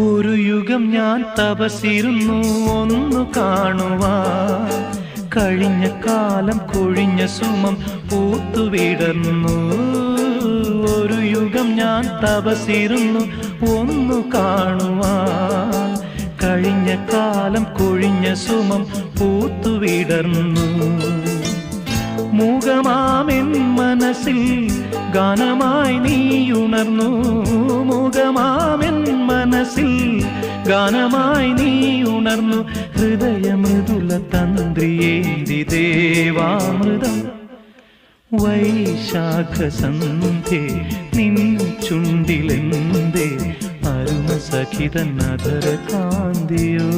ഒരു യുഗം ഞാൻ തപസിരുന്നു ഒന്നു കാണുവാൻ, കഴിഞ്ഞ കാലം കൊഴിഞ്ഞ സുമം പൂത്തുവിടർന്നു. ഒരു യുഗം ഞാൻ തപസിരുന്നു ഒന്നു കാണുവാൻ, കഴിഞ്ഞ കാലം കൊഴിഞ്ഞ സുമം പൂത്തുവിടർന്നു. മൂകമാമെൻ മനസ്സിൽ ഗാനമായി നീയുണർന്നു. മൂകമാമെൻ മനസ്സിൽ ഗാനമായി നീയുണർന്നു. ഹൃദയമൃദുല തന്ത്രിയേന്തി ദേവാമൃതം വൈശാഖസന്ധ്യേ നിൻ ചുണ്ടിലെന്തേ അരുണ സഖിതൻ അധര കാന്തിയോ.